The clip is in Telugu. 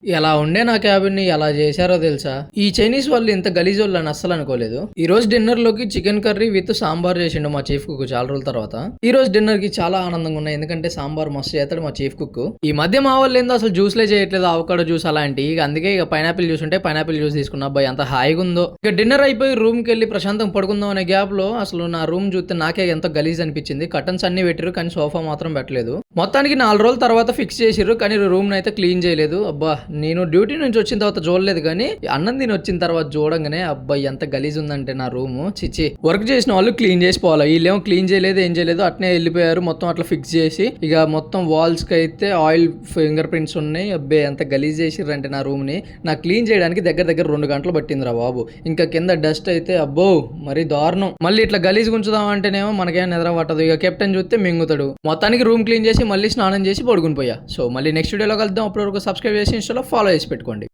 ఎలా ఉండే నా క్యాబిన్ ని ఎలా చేశారో తెలుసా? ఈ చైనీస్ వాళ్ళు ఇంత గలీజోళ్ళని అస్సలు అనుకోలేదు. ఈ రోజు డిన్నర్ లోకి చికెన్ కర్రీ విత్ సాంబార్ చేసిండు మా చీఫ్ కుక్ చాలా రోజుల తర్వాత. ఈ రోజు డిన్నర్ కి చాలా ఆనందంగా ఉన్నాయి, ఎందుకంటే సాంబార్ మస్తు చేస్తాడు మా చీఫ్ కుక్. ఈ మధ్య మా వాళ్ళు ఏందో అసలు జ్యూస్లే చేయట్లేదు, అవకాడో జ్యూస్ అలాంటి. అందుకే ఇక పైనాపిల్ జ్యూస్ ఉంటే పైనాపిల్ జ్యూస్ తీసుకున్నా. అబ్బాయి అంత హాయిగా ఉందో. ఇక డిన్నర్ అయిపోయి రూమ్ కి వెళ్ళి ప్రశాంతంగా పడుకుందాం అనే గ్యాప్ లో అసలు నా రూమ్ చూస్తే నాకే ఎంతో గలీజ్ అనిపించింది. కర్టన్స్ అన్ని పెట్టిరు కానీ సోఫా మాత్రం పెట్టలేదు. మొత్తానికి 4 రోజుల తర్వాత ఫిక్స్ చేసిర్రు కానీ రూమ్ అయితే క్లీన్ చేయలేదు. అబ్బా, నేను డ్యూటీ నుంచి వచ్చిన తర్వాత చూడలేదు కానీ అన్నం తిని వచ్చిన తర్వాత చూడంగానే అబ్బాయి ఎంత గలీజ్ ఉందంటే నా రూమ్. చిచి, వర్క్ చేసిన వాళ్ళు క్లీన్ చేసిపోవాలి, వీళ్ళేమో క్లీన్ చేయలేదు, ఏం చేయలేదు, అట్నే వెళ్ళిపోయారు. మొత్తం అట్లా ఫిక్స్ చేసి ఇక మొత్తం వాల్స్ కి అయితే ఆయిల్ ఫింగర్ ప్రింట్స్ ఉన్నాయి. అబ్బాయి ఎంత గలీజ్ చేసిర్రంటే నా రూమ్ ని. నాకు క్లీన్ చేయడానికి దగ్గర 2 గంటలు పట్టిందిరా బాబు. ఇంకా కింద డస్ట్ అయితే అబ్బో మరి దారుణం. మళ్ళీ ఇట్లా గలీజ్ ఉంచుదాం అంటేనేమో మనకేం నిద్ర పట్టదు. ఇక కెప్టెన్ చూస్తే మింగుతాడు. మొత్తానికి రూమ్ క్లీన్ చేసి మళ్ళీ స్నానం చేసి పడుకుని పోయా. సో మళ్ళీ నెక్స్ట్ వీడియోలో కలుద్దాం. అప్పటి వరకు సబ్స్క్రైబ్ చేసి ఇన్స్టాలో ఫాలో చేసి పెట్టుకోండి.